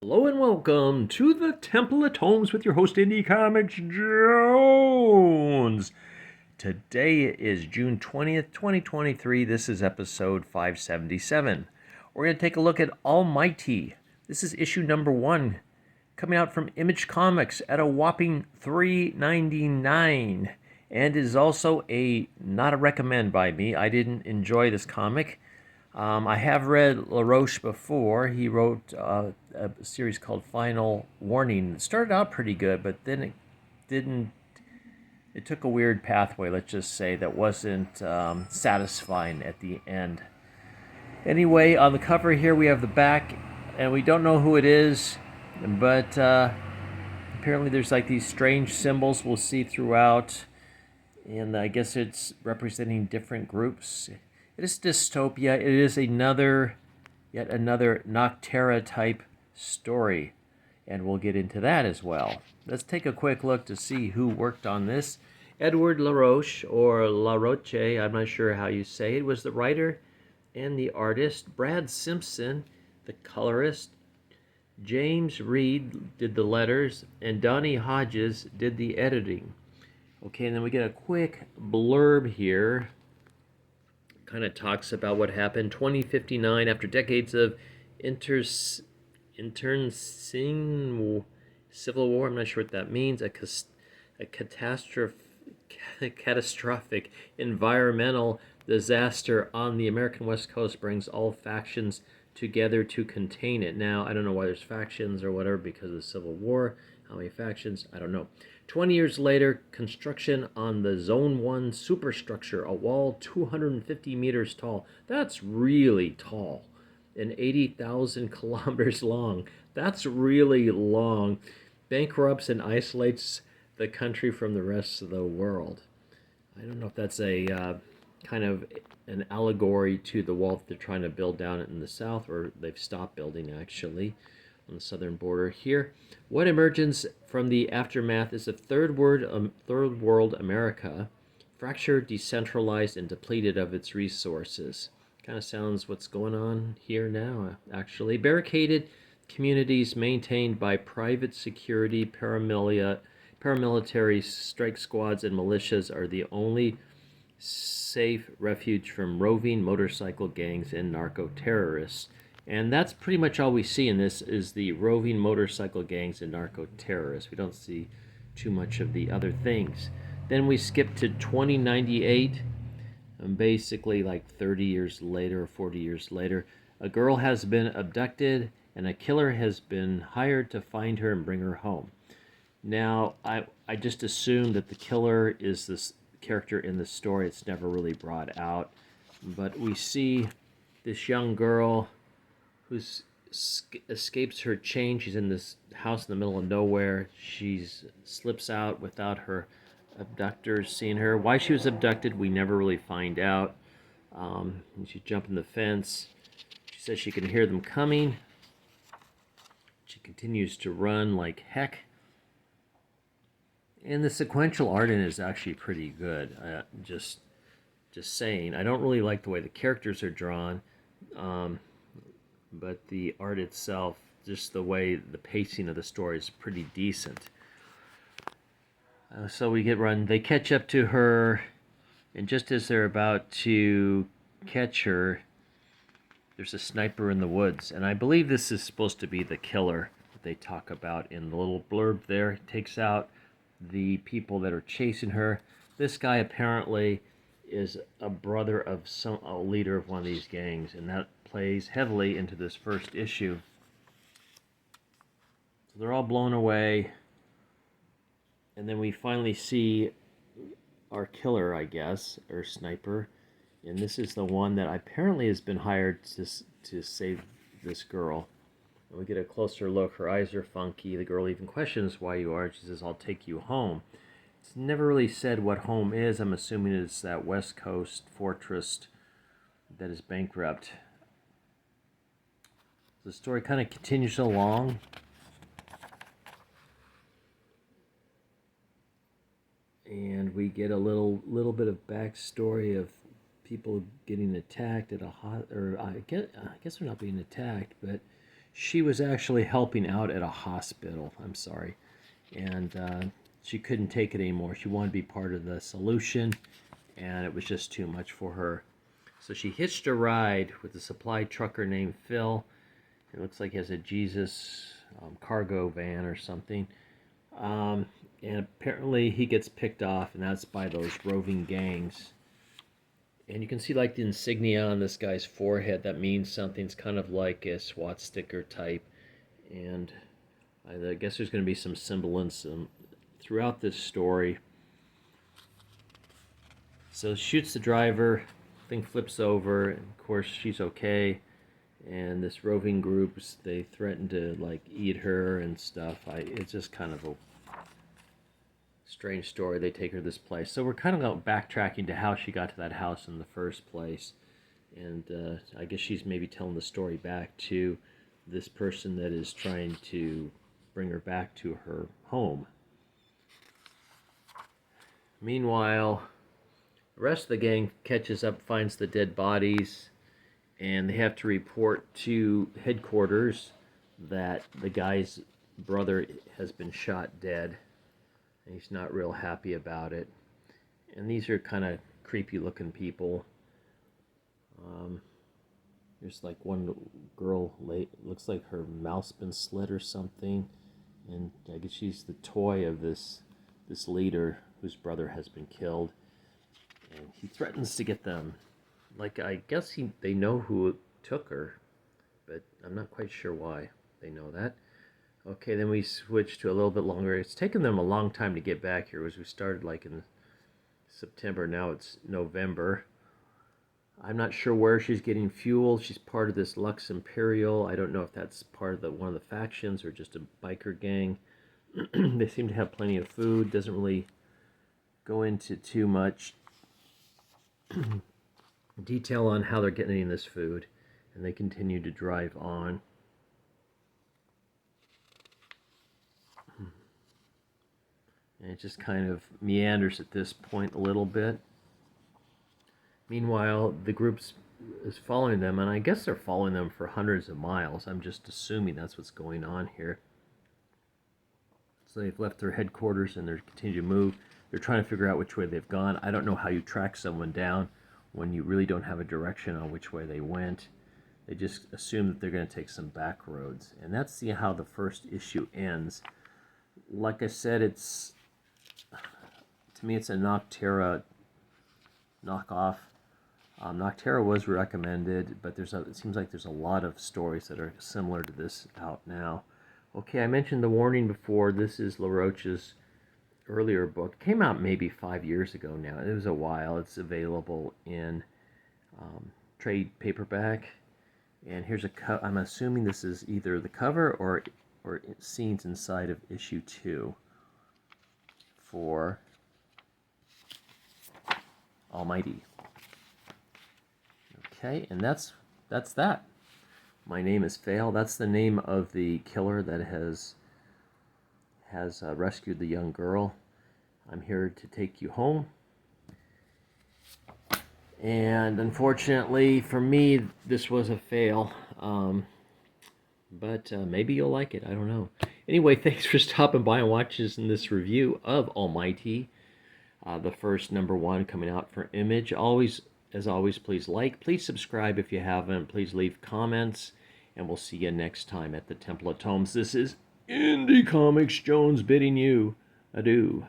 Hello and welcome to the Temple at Homes with your host, Indie Comics Jones. Today is June 20th, 2023. This is episode 577. We're going to take a look at Almighty. This is issue number 1, coming out from Image Comics at a whopping $3.99, and is also not a recommend by me. I didn't enjoy this comic. I have read LaRoche before. He wrote a series called Final Warning. It started out pretty good, but then it didn't. It took a weird pathway, let's just say, that wasn't satisfying at the end. Anyway, on the cover here we have the back, and we don't know who it is, but apparently there's like these strange symbols we'll see throughout, and I guess it's representing different groups. It is dystopia. It is yet another Nocterra type story, and we'll get into that as well. Let's take a quick look to see who worked on this. Edward LaRoche, or LaRoche, I'm not sure how you say it, was the writer and the artist. Brad Simpson, the colorist. James Reed did the letters, and Donnie Hodges did the editing. Okay, and then we get a quick blurb here. Kind of talks about what happened 2059 after decades of internecine civil war. I'm not sure what that means. A catastrophic environmental disaster on the American West Coast brings all factions together to contain it. Now, I don't know why there's factions or whatever because of the Civil War. How many factions? I don't know. 20 years later, construction on the Zone 1 superstructure, a wall 250 meters tall. That's really tall. And 80,000 kilometers long. That's really long. Bankrupts and isolates the country from the rest of the world. I don't know if that's a kind of an allegory to the wall that they're trying to build down in the south, or they've stopped building actually on the southern border here. What emerges from the aftermath is a third world America, fractured, decentralized, and depleted of its resources. Kind of sounds what's going on here now, actually. Barricaded communities maintained by private security, paramilitary strike squads, and militias are the only safe refuge from roving motorcycle gangs and narco-terrorists. And that's pretty much all we see in this is the roving motorcycle gangs and narco-terrorists. We don't see too much of the other things. Then we skip to 2098, and basically like 30 years later or 40 years later. A girl has been abducted, and a killer has been hired to find her and bring her home. Now, I just assume that the killer is this character in the story. It's never really brought out. But we see this young girl who escapes her chain. She's in this house in the middle of nowhere. She slips out without her abductors seeing her. Why she was abducted, we never really find out. She's jumping the fence. She says she can hear them coming. She continues to run like heck. And the sequential art in it is actually pretty good. Just saying. I don't really like the way the characters are drawn. But the art itself, just the way the pacing of the story is pretty decent. So we get run. They catch up to her, and just as they're about to catch her, there's a sniper in the woods. And I believe this is supposed to be the killer that they talk about in the little blurb there. He takes out the people that are chasing her. This guy apparently is a brother of a leader of one of these gangs, and that plays heavily into this first issue. So they're all blown away, and then we finally see our killer, I guess, or sniper, and this is the one that apparently has been hired to save this girl. And we get a closer look. Her eyes are funky. The girl even questions why you are. She says, "I'll take you home." It's never really said what home is. I'm assuming it's that West Coast fortress that is bankrupt. The story kind of continues along. And we get a little bit of backstory of people getting attacked at a I guess they're not being attacked, but She was actually helping out at a hospital. I'm sorry. And she couldn't take it anymore. She wanted to be part of the solution, and it was just too much for her. So she hitched a ride with a supply trucker named Phil. It looks like he has a Jesus cargo van or something. And apparently he gets picked off, and that's by those roving gangs. And you can see like the insignia on this guy's forehead. That means something. It's kind of like a SWAT sticker type. And I guess there's going to be some semblance throughout this story. So shoots the driver, thing flips over, and of course she's okay. And this roving groups, they threaten to like eat her and stuff. It's just kind of a strange story. They take her to this place. So we're kind of backtracking to how she got to that house in the first place. And I guess she's maybe telling the story back to this person that is trying to bring her back to her home. Meanwhile, the rest of the gang catches up, finds the dead bodies, and they have to report to headquarters that the guy's brother has been shot dead. And he's not real happy about it. And these are kind of creepy looking people. There's like one girl, looks like her mouth's been slit or something. And I guess she's the toy of this leader whose brother has been killed. And he threatens to get them. Like, I guess they know who took her, but I'm not quite sure why they know that. Okay, then we switch to a little bit longer. It's taken them a long time to get back here. We started like in September, now it's November. I'm not sure where she's getting fuel. She's part of this Lux Imperial. I don't know if that's part of one of the factions or just a biker gang. They seem to have plenty of food. Doesn't really go into too much detail on how they're getting this food. And they continue to drive on. And it just kind of meanders at this point a little bit. Meanwhile, the group is following them, and I guess they're following them for hundreds of miles. I'm just assuming that's what's going on here. So they've left their headquarters and they're continuing to move. They're trying to figure out which way they've gone. I don't know how you track someone down when you really don't have a direction on which way they went. They just assume that they're going to take some back roads. And that's how the first issue ends. Like I said, to me it's a Nocterra knockoff. Nocterra was recommended, but it seems like there's a lot of stories that are similar to this out now. Okay, I mentioned the warning before. This is LaRoche's earlier book. It came out maybe 5 years ago now. It was a while. It's available in trade paperback. And here's I'm assuming this is either the cover or scenes inside of issue 2 for Almighty. Okay, and that's that. My name is Fale. That's the name of the killer that has rescued the young girl. I'm here to take you home. And unfortunately for me, this was a fail. But maybe you'll like it. I don't know. Anyway, thanks for stopping by and watching this review of Almighty. The first #1 coming out for Image. As always, please like, please subscribe if you haven't, please leave comments, and we'll see you next time at the Temple of Tomes. This is Indie Comics Jones bidding you adieu.